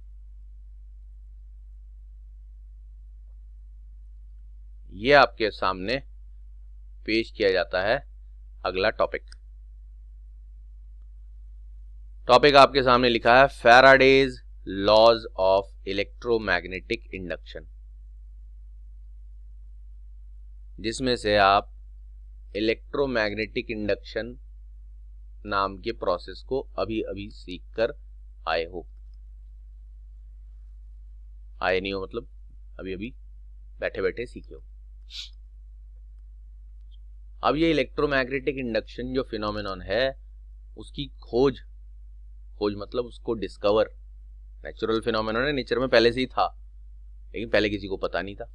ये आपके सामने पेश किया जाता है अगला टॉपिक। टॉपिक आपके सामने लिखा है Faraday's laws of electromagnetic induction, जिसमें से आप इलेक्ट्रोमैग्नेटिक इंडक्शन नाम के प्रोसेस को अभी अभी सीख कर आए हो। आए नहीं हो मतलब अभी अभी बैठे बैठे सीखे हो। अब ये इलेक्ट्रोमैग्नेटिक इंडक्शन जो फिनोमेनन है उसकी खोज मतलब उसको डिस्कवर, नेचुरल फिनोमेनन है, नेचर में पहले से ही था लेकिन पहले किसी को पता नहीं था।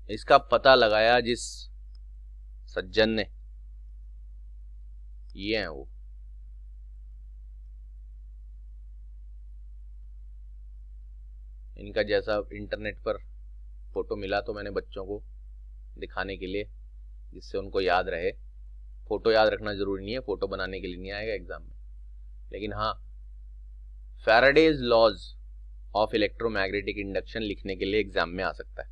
इसका पता लगाया जिस सज्जन ने, ये हैं वो इनका जैसा इंटरनेट पर फोटो मिला तो मैंने बच्चों को दिखाने के लिए, जिससे उनको याद रहे। फोटो याद रखना जरूरी नहीं है, फोटो बनाने के लिए नहीं आएगा एग्जाम में, लेकिन हाँ Faraday's laws of electromagnetic induction लिखने के लिए एग्जाम में आ सकता है।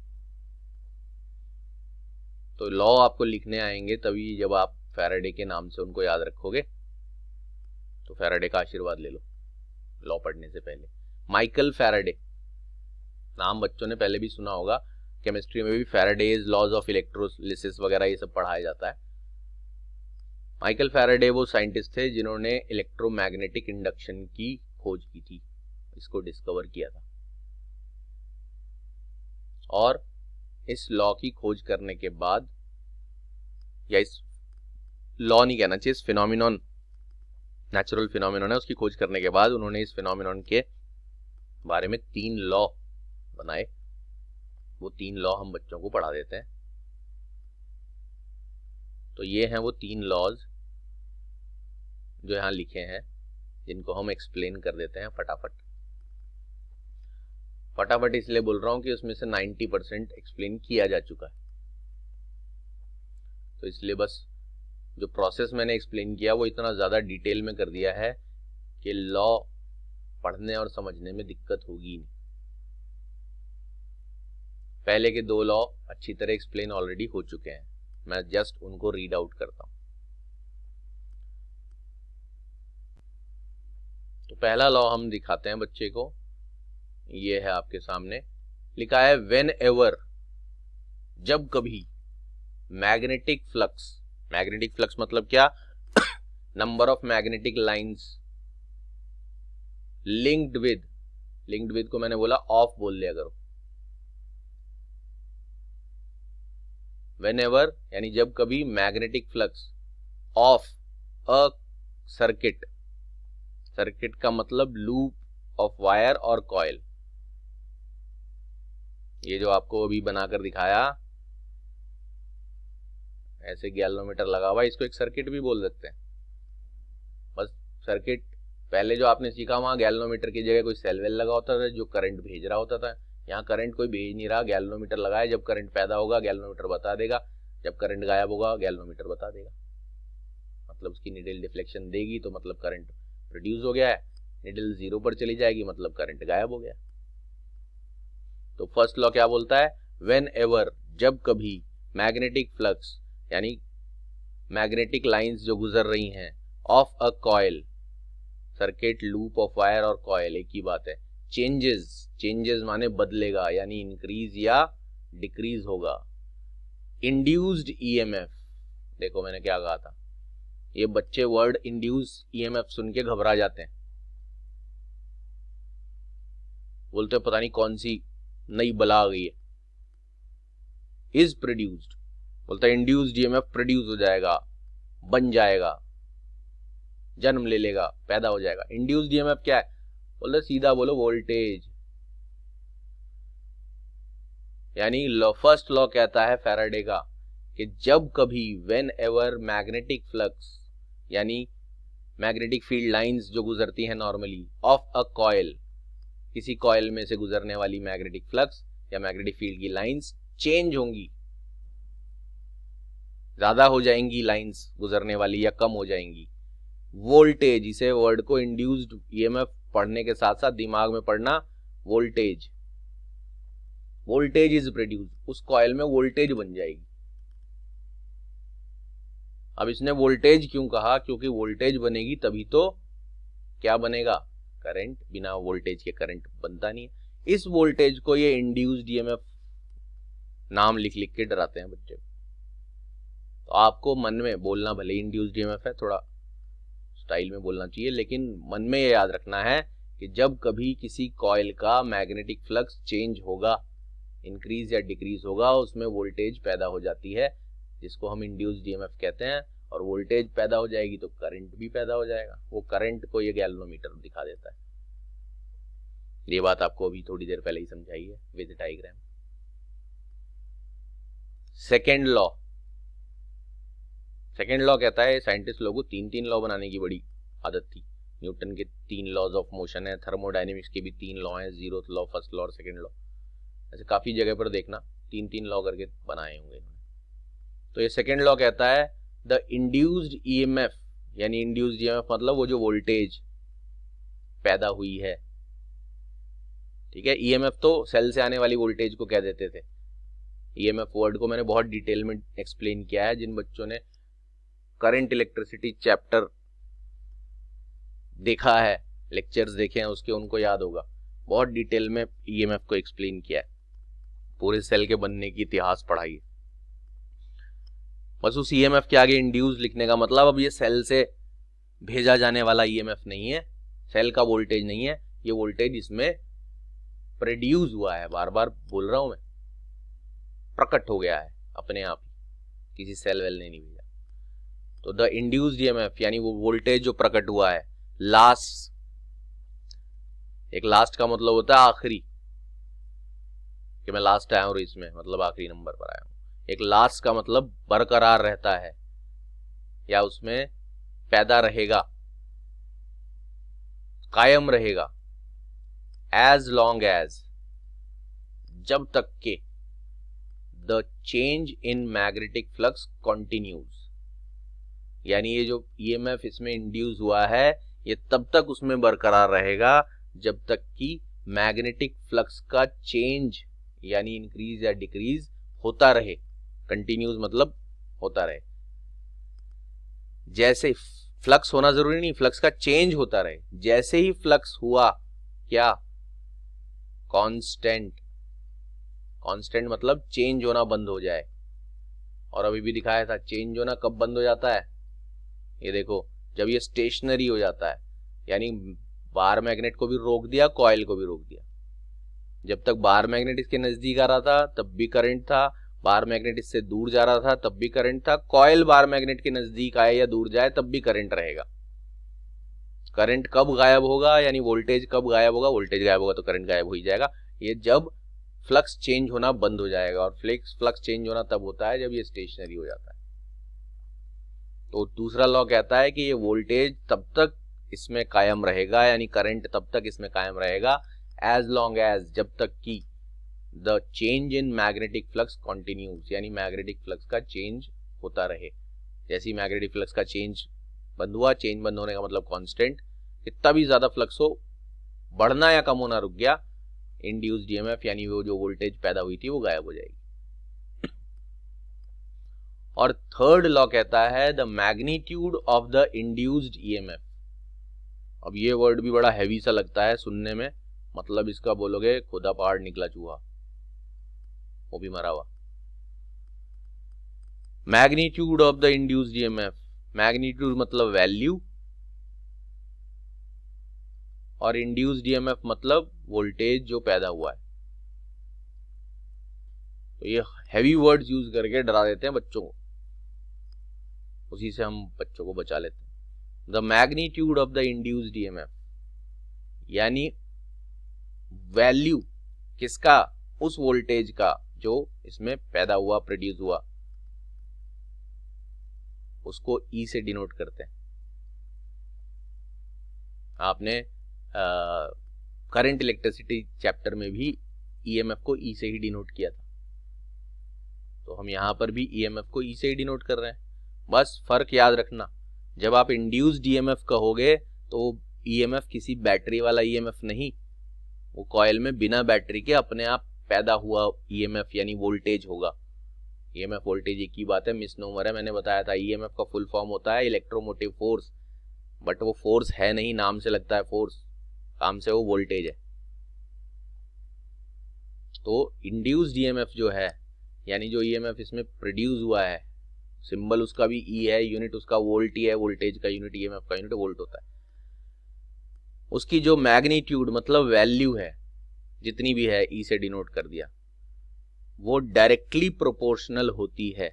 तो लॉ आपको लिखने आएंगे तभी जब आप फैराडे के नाम से उनको याद रखोगे। तो फैराडे का आशीर्वाद ले लो लॉ पढ़ने से पहले। माइकल फैराडे नाम बच्चों ने पहले भी सुना होगा, केमिस्ट्री में भी फैराडेज लॉज ऑफ इलेक्ट्रोलिसिस वगैरह ये सब पढ़ाया जाता है। माइकल फैराडे वो साइंटिस्ट थे जिन्होंने इलेक्ट्रोमैग्नेटिक इंडक्शन की खोज की थी, इसको डिस्कवर किया था। और इस लॉ की खोज करने के बाद, या इस लॉ नहीं कहना चाहिए, इस फिनोमिनन, नेचुरल फिनोमिनन है, उसकी खोज करने के बाद उन्होंने इस फिनोमिनन के बारे में 3 लॉ बनाए। वो 3 लॉ हम बच्चों को पढ़ा देते हैं। तो ये हैं वो 3 लॉज जो यहां लिखे हैं, जिनको हम एक्सप्लेन कर देते हैं फटाफट इसलिए बोल रहा हूं कि उसमें से 90% एक्सप्लेन किया जा चुका है। तो इसलिए बस जो प्रोसेस मैंने एक्सप्लेन किया वो इतना ज्यादा डिटेल में कर दिया है कि लॉ पढ़ने और समझने में दिक्कत होगी नहीं। पहले के 2 लॉ अच्छी तरह एक्सप्लेन ऑलरेडी हो चुके हैं, मैं जस्ट उनको रीड आउट करता हूं। तो पहला लॉ हम दिखाते हैं बच्चे को, ये है आपके सामने लिखा है व्हेन एवर, जब कभी, मैग्नेटिक फ्लक्स मतलब क्या, number of magnetic lines linked with को मैंने बोला ऑफ बोल लिया करो, व्हेनेवर यानी जब कभी magnetic flux of a circuit का मतलब लूप ऑफ वायर और कॉइल, ये जो आपको अभी बनाकर दिखाया ऐसे गैल्वेनोमीटर लगा हुआ, इसको एक सर्किट भी बोल सकते हैं। बस सर्किट पहले जो आपने सीखा वहां गैल्वेनोमीटर की जगह कोई सेल वेल लगा होता था जो करंट भेज रहा होता था। यहाँ करंट कोई भेज नहीं रहा, गैल्वेनोमीटर लगाया, जब करंट पैदा होगा गैल्वेनोमीटर बता देगा, जब करंट गायब होगा गैल्वेनोमीटर बता देगा। मतलब उसकी निडल डिफ्लेक्शन देगी तो मतलब करंट प्रोड्यूस हो गया है, निडल 0 पर चली जाएगी मतलब करंट गायब हो गया। तो फर्स्ट लॉ क्या बोलता है, व्हेन एवर, जब कभी, मैग्नेटिक फ्लक्स यानी मैग्नेटिक लाइंस जो गुजर रही हैं of a coil, circuit, loop of wire और कॉइल एक ही बात है, चेंजेस माने बदलेगा यानी इंक्रीज या डिक्रीज होगा, इंड्यूस्ड ईएमएफ, देखो मैंने क्या कहा था, ये बच्चे वर्ड इंड्यूस ईएमएफ सुन के घबरा जाते हैं, बोलते हैं पता नहीं कौन सी नई बला आ गई है। इज प्रोड्यूस्ड बोलता है इंड्यूस्ड ईएमएफ प्रोड्यूस हो जाएगा, बन जाएगा, जन्म ले लेगा, पैदा हो जाएगा। इंड्यूस्ड ईएमएफ क्या है, बोलते सीधा बोलो वोल्टेज, यानी फर्स्ट लॉ कहता है फैराडे का कि जब कभी, व्हेन एवर मैग्नेटिक फ्लक्स यानी मैग्नेटिक फील्ड लाइंस जो गुजरती हैं नॉर्मली ऑफ अ कॉइल, किसी कॉइल में से गुजरने वाली मैग्नेटिक फ्लक्स या मैग्नेटिक फील्ड की लाइंस चेंज होंगी, ज्यादा हो जाएंगी लाइंस गुजरने वाली या कम हो जाएंगी, वोल्टेज, इसे वर्ड को इंड्यूस्ड ईएमएफ पढ़ने के साथ साथ दिमाग में पढ़ना, वोल्टेज इज प्रोड्यूस, उस कॉइल में वोल्टेज बन जाएगी। अब इसने वोल्टेज क्यों कहा, क्योंकि वोल्टेज बनेगी तभी तो क्या बनेगा, करंट, बिना वोल्टेज के करंट बनता नहीं है। इस वोल्टेज को ये इंड्यूस्ड ईएमएफ नाम लिख लिख के डराते हैं बच्चे। तो आपको मन में बोलना, भले इंड्यूस्ड ईएमएफ है, थोड़ा स्टाइल में बोलना चाहिए, लेकिन मन में ये याद रखना है कि जब कभी किसी कॉइल का मैग्नेटिक फ्लक्स चेंज होगा, इंक्रीज या डिक्रीज होगा, उसमें वोल्टेज पैदा हो जाती है जिसको हम इंड्यूस्ड ईएमएफ कहते हैं, और वोल्टेज पैदा हो जाएगी तो करंट भी पैदा हो जाएगा। वो करंट को ये गैल्वेनोमीटर दिखा देता है। ये बात आपको अभी थोड़ी देर पहले ही समझाई है विद डायग्राम। सेकेंड लॉ कहता है, साइंटिस्ट लोगों को 3 लॉ बनाने की बड़ी आदत थी। न्यूटन के 3 लॉज ऑफ मोशन है, थर्मोडायनेमिक्स के भी 3 लॉ हैं, जीरोथ लॉ, फर्स्ट लॉ और सेकेंड लॉ। ऐसे काफी जगह पर देखना 3 लॉ करके बनाए होंगे। तो ये सेकेंड लॉ कहता है द इंड्यूस्ड ईएमएफ, यानी इंड्यूस्ड ईएमएफ मतलब वो जो वोल्टेज पैदा हुई है, ठीक है। ईएमएफ तो सेल से आने वाली वोल्टेज को कह देते थे। ईएमएफ वर्ड को मैंने बहुत डिटेल में एक्सप्लेन किया है, जिन बच्चों ने करंट इलेक्ट्रिसिटी चैप्टर देखा है, लेक्चर्स देखे हैं उसके, उनको याद होगा, बहुत डिटेल में ईएमएफ को एक्सप्लेन किया है, पूरे सेल के बनने की इतिहास पढ़ाई है। बस उस ईएमएफ के आगे इंड्यूस लिखने का मतलब, अब ये सेल से भेजा जाने वाला ईएमएफ नहीं है, सेल का वोल्टेज नहीं है, ये वोल्टेज इसमें प्रोड्यूस हुआ है, बार बार बोल रहा हूं मैं, प्रकट हो गया है अपने आप ही, किसी सेल वेल ने नहीं भेजा। तो द इंड्यूस्ड ईएमएफ यानी वो वोल्टेज जो प्रकट हुआ है, लास्ट, एक लास्ट का मतलब होता है आखिरी, कि मैं लास्ट आया हूं रेस में, मतलब आखिरी नंबर पर आया हूं। एक लास्ट का मतलब बरकरार रहता है या उसमें पैदा रहेगा, कायम रहेगा, एज लॉन्ग एज, जब तक के the change in magnetic flux continues, यानी ये जो ईएमएफ इसमें इंड्यूस हुआ है ये तब तक उसमें बरकरार रहेगा जब तक कि मैग्नेटिक फ्लक्स का चेंज यानी इंक्रीज या डिक्रीज होता रहे। कंटिन्यूस मतलब होता रहे। जैसे फ्लक्स होना जरूरी नहीं, फ्लक्स का चेंज होता रहे। जैसे ही फ्लक्स हुआ क्या, कांस्टेंट, कांस्टेंट मतलब चेंज होना बंद हो जाए। और अभी भी दिखाया था चेंज होना कब बंद हो जाता है, ये देखो जब ये स्टेशनरी हो जाता है, यानी बार मैग्नेट को भी रोक दिया, कॉइल को भी रोक दिया। जब तक बार मैग्नेट इसके नजदीक आ रहा था तब भी करंट था, बार मैग्नेट इससे दूर जा रहा था तब भी करंट था, कॉइल बार मैग्नेट के नजदीक आए या दूर जाए तब भी करंट रहेगा। करंट कब गायब होगा, यानी वोल्टेज कब गायब होगा, वोल्टेज गायब होगा तो करंट गायब हो ही जाएगा। ये जब फ्लक्स चेंज होना बंद हो जाएगा, और फ्लक्स चेंज होना तब होता है जब ये स्टेशनरी हो जाता है। तो दूसरा लॉ कहता है कि ये वोल्टेज तब तक इसमें कायम रहेगा, यानी करंट तब तक इसमें कायम रहेगा, एज लॉन्ग एज, जब तक कि the change in magnetic flux continues, यानी मैग्नेटिक फ्लक्स का चेंज होता रहे। जैसे ही मैग्नेटिक फ्लक्स का चेंज बंद हुआ, चेंज बंद होने का मतलब कांस्टेंट, कितना भी ज्यादा फ्लक्स हो, बढ़ना या कम होना रुक गया, इंड्यूस्ड ईएमएफ यानी वो जो वोल्टेज पैदा हुई थी वो गायब हो जाएगी। और थर्ड लॉ कहता है the magnitude of the induced EMF. अब ये वर्ड भी बड़ा हैवी सा लगता है सुनने में, मतलब इसका बोलोगे खुदा पहाड़ निकला चूहा, वो भी मरा हुआ। Magnitude of the induced EMF, magnitude मतलब वैल्यू, और इंड्यूस्ड ईएमएफ मतलब वोल्टेज जो पैदा हुआ है। तो ये हैवी वर्ड्स यूज करके डरा देते हैं बच्चों को, उसी से हम बच्चों को बचा लेते हैं। The magnitude of the induced EMF यानी वैल्यू किसका, उस वोल्टेज का जो इसमें पैदा हुआ, प्रोड्यूस हुआ, उसको ई से डिनोट करते हैं। आपने करंट इलेक्ट्रिसिटी चैप्टर में भी ईएमएफ को ई से ही डिनोट किया था, तो हम यहां पर भी ईएमएफ को ई से ही डिनोट कर रहे हैं। बस फर्क याद रखना, जब आप इंड्यूस्ड ईएमएफ कहोगे तो ईएमएफ किसी बैटरी वाला ईएमएफ नहीं, वो कॉइल में बिना बैटरी के अपने आप पैदा हुआ ईएमएफ यानी वोल्टेज होगा। ईएमएफ वोल्टेज एक ही बात है, मिसनोमर है। मैंने बताया था ईएमएफ का फुल फॉर्म होता है इलेक्ट्रोमोटिव फोर्स, बट वो फोर्स है नहीं, नाम से लगता है फोर्स, काम से वो वोल्टेज है। तो इंड्यूस्ड ईएमएफ जो है, यानी जो ईएमएफ इसमें प्रोड्यूस हुआ है, सिंबल उसका भी ई है, यूनिट उसका वोल्ट ही है, वोल्टेज का यूनिट, ईएमएफ का यूनिट वोल्ट होता है। उसकी जो मैग्नीट्यूड मतलब वैल्यू है, जितनी भी है ई से डिनोट कर दिया, वो डायरेक्टली प्रोपोर्शनल होती है।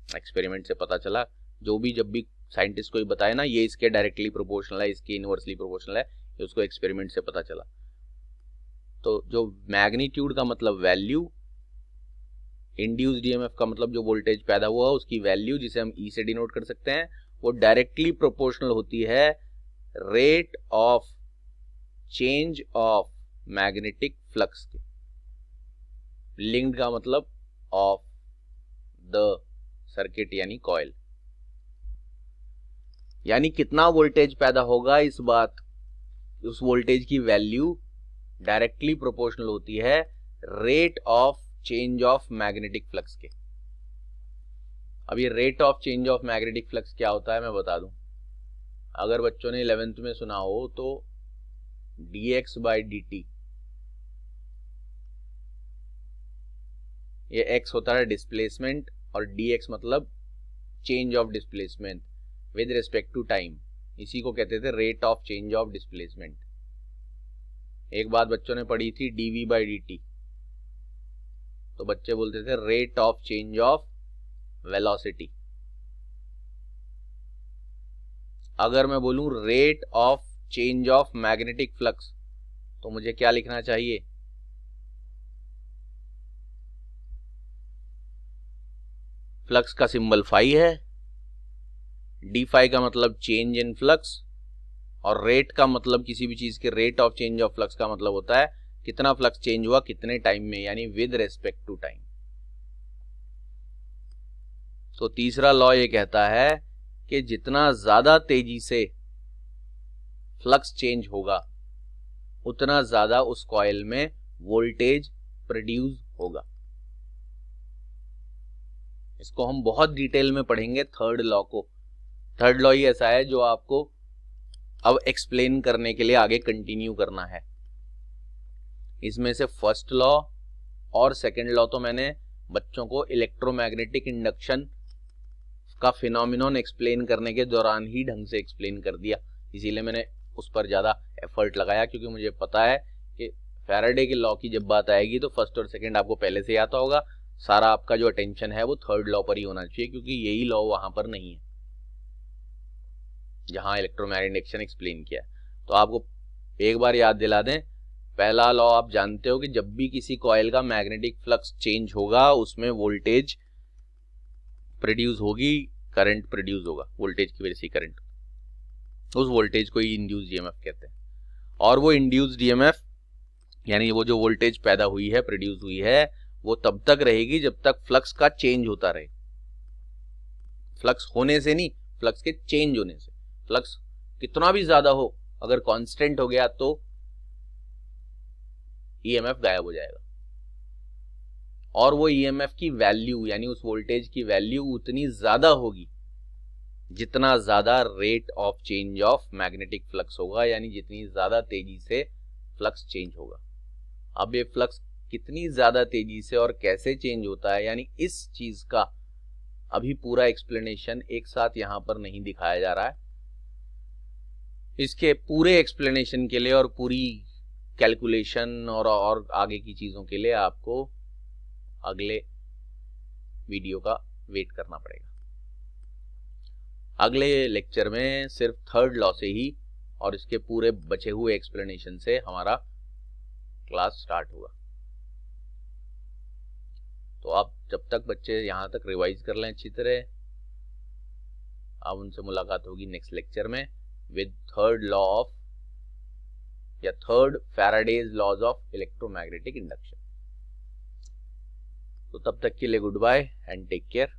एक्सपेरिमेंट से पता चला, जो भी जब भी साइंटिस्ट को ही बताए ना ये इसके डायरेक्टली प्रोपोर्शनल है, इसके इनवर्सली प्रोपोर्शनल है, ये उसको एक्सपेरिमेंट से पता चला। तो जो मैग्नीट्यूड का मतलब वैल्यू, इंड्यूस्ड ईएमएफ का मतलब जो वोल्टेज पैदा हुआ उसकी वैल्यू, जिसे हम ई से डिनोट कर सकते हैं, वो डायरेक्टली प्रोपोर्शनल होती है rate of change of magnetic flux के। लिंक्ड का मतलब ऑफ द सर्किट यानी कॉइल, यानी कितना वोल्टेज पैदा होगा, इस बात, उस वोल्टेज की वैल्यू डायरेक्टली प्रोपोर्शनल होती है rate of change of magnetic flux के। अब ये rate of change of magnetic flux क्या होता है मैं बता दूं। अगर बच्चों ने 11th में सुना हो तो dx बाई dt, ये x होता है डिस्प्लेसमेंट और dx मतलब change of displacement with respect to time, इसी को कहते थे rate of change of displacement. एक बात बच्चों ने पढ़ी थी dv बाई dt, तो बच्चे बोलते थे rate of change of velocity. अगर मैं बोलूं rate of change of magnetic flux, तो मुझे क्या लिखना चाहिए, फ्लक्स का सिंबल फाई है, डी फाई का मतलब चेंज इन फ्लक्स, और रेट का मतलब किसी भी चीज के rate of change of flux का मतलब होता है कितना फ्लक्स चेंज हुआ कितने टाइम में, यानी विद रेस्पेक्ट टू टाइम। तो तीसरा लॉ ये कहता है कि जितना ज्यादा तेजी से फ्लक्स चेंज होगा उतना ज्यादा उस कॉइल में वोल्टेज प्रोड्यूस होगा। इसको हम बहुत डिटेल में पढ़ेंगे थर्ड लॉ को, थर्ड लॉ ही ऐसा है जो आपको अब एक्सप्लेन करने के लिए आगे कंटिन्यू करना है। इसमें से फर्स्ट लॉ और सेकंड लॉ तो मैंने बच्चों को इलेक्ट्रोमैग्नेटिक इंडक्शन का फिनोमिनन एक्सप्लेन करने के दौरान ही ढंग से एक्सप्लेन कर दिया, इसीलिए मैंने उस पर ज्यादा एफर्ट लगाया, क्योंकि मुझे पता है कि फैराडे के लॉ की जब बात आएगी तो फर्स्ट और सेकंड आपको पहले से आता होगा, सारा आपका जो अटेंशन है वो थर्ड लॉ पर ही होना चाहिए, क्योंकि यही लॉ वहां पर नहीं है जहां इलेक्ट्रोमैग्नेटिक इंडक्शन एक्सप्लेन किया। तो आपको एक बार याद दिला दें, पहला लॉ आप जानते हो कि जब भी किसी कॉइल का मैग्नेटिक फ्लक्स चेंज होगा उसमें वोल्टेज प्रोड्यूस होगी, करंट प्रोड्यूस होगा, वोल्टेज की वजह से करंट, उस वोल्टेज को ही इंड्यूस्ड ईएमएफ कहते हैं। और वो इंड्यूस्ड ईएमएफ यानी वो जो वोल्टेज पैदा हुई है, प्रोड्यूस हुई है, वो तब तक रहेगी जब तक फ्लक्स का चेंज होता रहे। फ्लक्स होने से नहीं, फ्लक्स के चेंज होने से। फ्लक्स कितना भी ज्यादा हो, अगर कांस्टेंट हो गया तो ईएमएफ गायब हो जाएगा, और वो ईएमएफ की वैल्यू यानी उस वोल्टेज की वैल्यू उतनी ज्यादा होगी जितना ज्यादा rate of change of magnetic flux होगा, यानी जितनी ज्यादा तेजी से फ्लक्स चेंज होगा। अब ये फ्लक्स कितनी ज्यादा तेजी से और कैसे चेंज होता है, यानी इस चीज का अभी पूरा एक्सप्लेनेशन एक साथ यहां पर नहीं दिखाया जा रहा है। इसके पूरे एक्सप्लेनेशन के लिए और पूरी कैलकुलेशन और आगे की चीजों के लिए आपको अगले वीडियो का वेट करना पड़ेगा। अगले लेक्चर में सिर्फ थर्ड लॉ से ही और इसके पूरे बचे हुए एक्सप्लेनेशन से हमारा क्लास स्टार्ट होगा। तो आप जब तक बच्चे यहां तक रिवाइज कर लें अच्छी तरह, अब उनसे मुलाकात होगी नेक्स्ट लेक्चर में विद थर्ड लॉ ऑफ या third Faraday's laws of electromagnetic induction. तो तब तक के लिए goodbye and take care.